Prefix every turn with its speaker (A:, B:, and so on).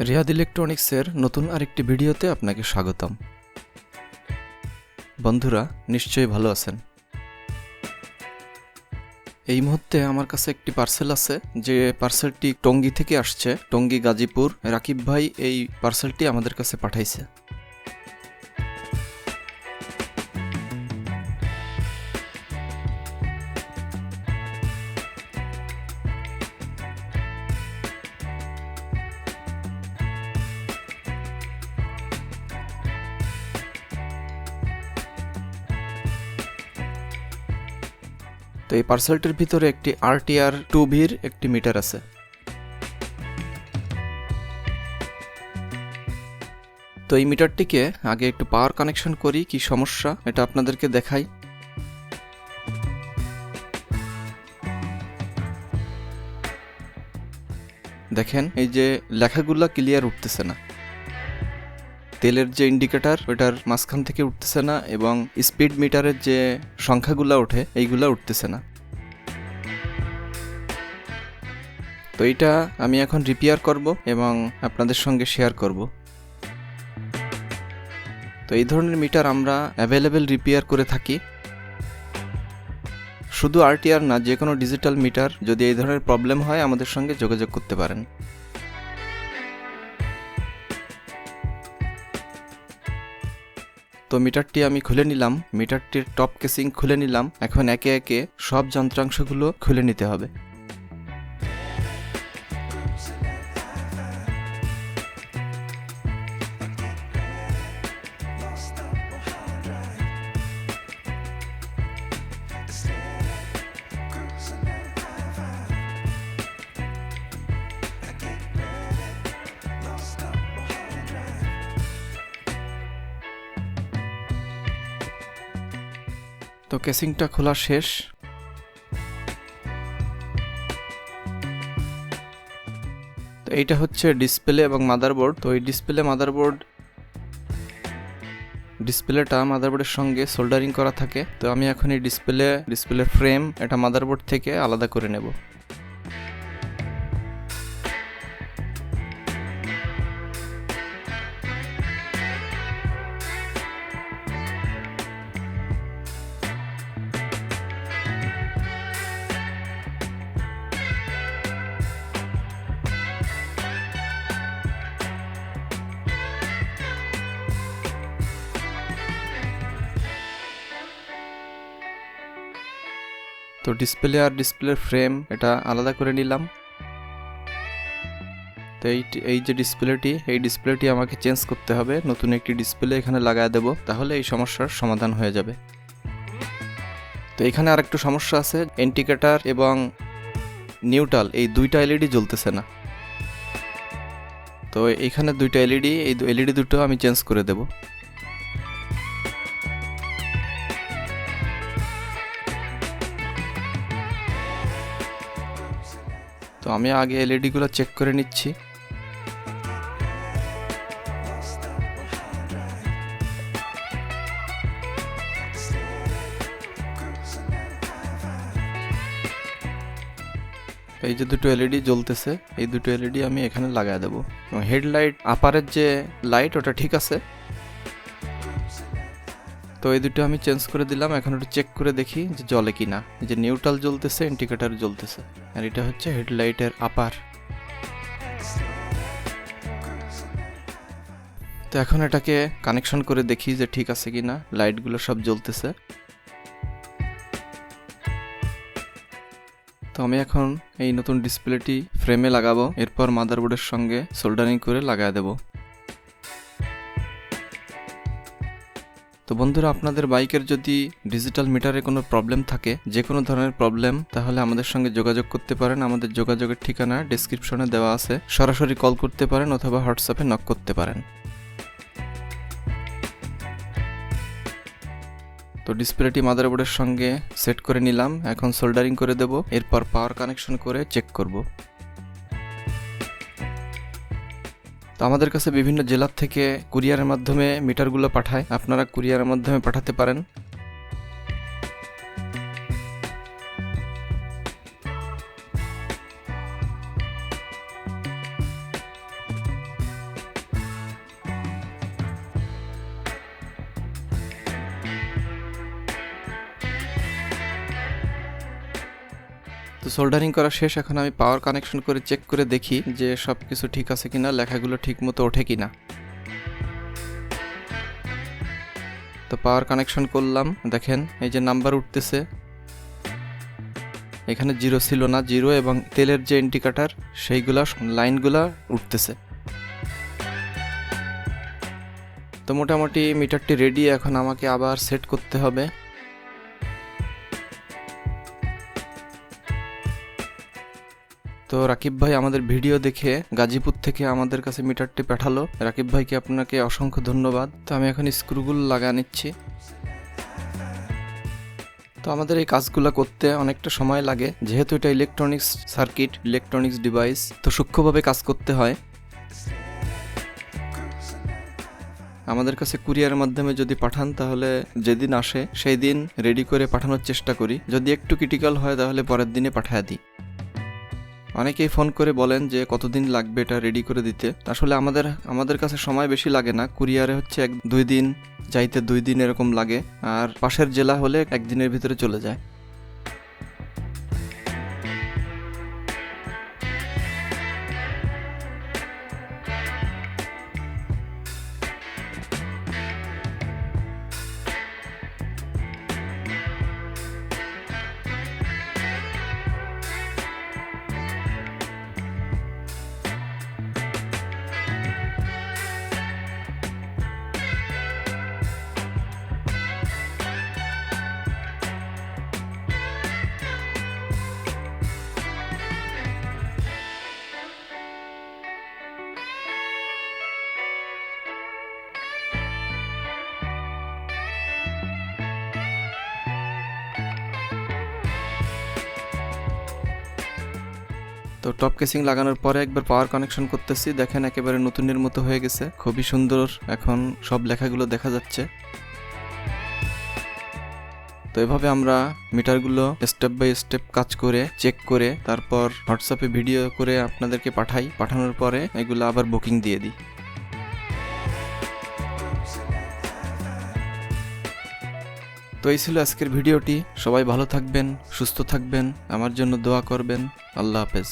A: রিয়াদ ইলেকট্রনিক্সের নতুন আরেকটি ভিডিওতে আপনাকে স্বাগতম। বন্ধুরা, নিশ্চয়ই ভালো আছেন। এই মুহূর্তে আমার কাছে একটি পার্সেল আছে, যে পার্সেলটি টঙ্গী থেকে আসছে, টঙ্গী গাজীপুর। রাকিব ভাই এই পার্সেলটি আমাদের কাছে পাঠাইছে। তো এই পার্সেলটির ভিতরে একটি RTR 2V'র একটি মিটার আছে। তো এই মিটারটিকে আগে একটু পাওয়ার কানেকশন করি, কি সমস্যা এটা আপনাদেরকে দেখাই। দেখেন, এই যে লেখাগুলা ক্লিয়ার উঠতেছে না, তেলের যে ইন্ডিকেটর ওটার মাঝখান থেকে উঠতেছে না, এবং স্পিড মিটারের যে সংখ্যাগুলা ওঠে এইগুলা উঠতেছে না। তো এইটা আমি এখন রিপেয়ার করব এবং আপনাদের সঙ্গে শেয়ার করব। তো এই ধরনের মিটার আমরা অ্যাভেলেবেল রিপেয়ার করে থাকি। শুধু RTR না, যে কোনো ডিজিটাল মিটার যদি এই ধরনের প্রবলেম হয় আমাদের সঙ্গে যোগাযোগ করতে পারেন। তো মিটারটি আমি খুলে নিলাম, মিটারটির টপ কেসিং খুলে নিলাম। এখন একে একে সব যন্ত্রাংশগুলো খুলে নিতে হবে। তো কেসিংটা খোলা শেষ। তো এইটা হচ্ছে ডিসপ্লে এবং মাদারবোর্ড। তো এই ডিসপ্লেটা মাদারবোর্ডের সঙ্গে সোল্ডারিং করা থাকে। তো আমি এখন এই ডিসপ্লে ফ্রেম এটা মাদারবোর্ড থেকে আলাদা করে নেব। তো ডিসপ্লে আর ডিসপ্লের ফ্রেম এটা আলাদা করে নিলাম। তো এই যে ডিসপ্লেটি আমাকে চেঞ্জ করতে হবে, নতুন একটি ডিসপ্লে এখানে লাগায় দেব, তাহলে এই সমস্যার সমাধান হয়ে যাবে। তো এখানে আরেকটু সমস্যা আছে, ইন্ডিকেটর এবং নিউট্রাল এই দুইটা LED জ্বলতেছে না। তো এইখানে দুইটা LED, এই LED দুটো আমি চেঞ্জ করে দেব। তো আমি আগে LED গুলো চেক করে নিচ্ছি। এই যে দুটো LED জ্বলতেছে, এই দুটো LED আমি এখানে লাগায় দেব। এবং হেডলাইট আপারের যে লাইট ওটা ঠিক আছে। তো এই দুটো আমি চেঞ্জ করে দিলাম। এখন একটু চেক করে দেখি যে জ্বলে কি না। এই যে নিউট্রাল জ্বলতেছে, ইন্ডিকেটর জ্বলতেছে, আর এটা হচ্ছে হেডলাইটের আপার। তো এখন এটাকে কানেকশন করে দেখি যে ঠিক আছে কিনা, লাইটগুলো সব জ্বলতেছে। তো আমি এখন এই নতুন ডিসপ্লেটি ফ্রেমে লাগাবো, এরপর মাদারবোর্ডের সঙ্গে সোল্ডারিং করে লাগায় দেব। তো বন্ধুরা, আপনাদের বাইকের যদি ডিজিটাল মিটারে কোনো প্রবলেম থাকে, যে কোনো ধরনের প্রবলেম, তাহলে আমাদের সঙ্গে যোগাযোগ করতে পারেন। আমাদের যোগাযোগের ঠিকানা ডেসক্রিপশনে দেওয়া আছে। সরাসরি কল করতে পারেন অথবা হোয়াটসঅ্যাপে নক করতে পারেন। তো ডিসপ্লেটি মাদারবোর্ডের সঙ্গে সেট করে নিলাম, এখন সোল্ডারিং করে দেব, এরপর পাওয়ার কানেকশন করে চেক করব। তো আমাদের কাছে বিভিন্ন জেলার থেকে কুরিয়ারের মাধ্যমে মিটারগুলো পাঠায়, আপনারা কুরিয়ারের মাধ্যমে পাঠাতে পারেন। তো সোল্ডারিং করা শেষ, এখন আমি পাওয়ার কানেকশন করে চেক করে দেখি যে সব কিছু ঠিক আছে কিনা, লেখাগুলো ঠিক মতো ওঠে কিনা। তো পাওয়ার কানেকশন করলাম, দেখেন এই যে নাম্বার উঠতেছে, এখানে 0 ছিল না, 0 এবং তেলের যে ইন্ডিকেটর সেইগুলা লাইনগুলা উঠতেছে। তো মোটামুটি মিটারটি রেডি, এখন আমাকে আবার সেট করতে হবে। তো রাকিব ভাই আমাদের ভিডিও দেখে গাজীপুর থেকে আমাদের কাছে মিটারটি পাঠালো। রাকিব ভাইকে আপনাকে অসংখ্য ধন্যবাদ। তো আমি এখন স্ক্রুগুলো লাগা নিচ্ছি। তো আমাদের এই কাজগুলো করতে অনেকটা সময় লাগে, যেহেতু এটা ইলেকট্রনিক্স সার্কিট, ইলেকট্রনিক্স ডিভাইস, তো সূক্ষ্মভাবে কাজ করতে হয়। আমাদের কাছে কুরিয়ারের মাধ্যমে যদি পাঠান তাহলে যেদিন আসে সেই দিন রেডি করে পাঠানোর চেষ্টা করি, যদি একটু ক্রিটিক্যাল হয় তাহলে পরের দিনে পাঠিয়ে দিই। অনেকেই ফোন করে বলেন যে কতদিন লাগবে এটা রেডি করে দিতে। আসলে আমাদের কাছে সময় বেশি লাগে না, কুরিয়ারে হচ্ছে 1-2 দিন, যাইতে 2 দিন এরকম লাগে, আর পাশের জেলা হলে 1 দিনের ভিতরে চলে যায়। তো টপ কেসিং লাগানোর পরে একবার পাওয়ার কানেকশন করতেছি, দেখেন একেবারে নতুনের মতো হয়ে গেছে, খুবই সুন্দর, এখন সব লেখাগুলো দেখা যাচ্ছে। তো এভাবে আমরা মিটারগুলো স্টেপ বাই স্টেপ কাজ করে চেক করে তারপর হোয়াটসঅ্যাপে ভিডিও করে আপনাদেরকে পাঠাই, পাঠানোর পরে এগুলো আবার বুকিং দিয়ে দিই। তো এই ছিল আজকের ভিডিওটি। সবাই ভালো থাকবেন, সুস্থ থাকবেন, আমার জন্য দোয়া করবেন। আল্লাহ হাফেজ।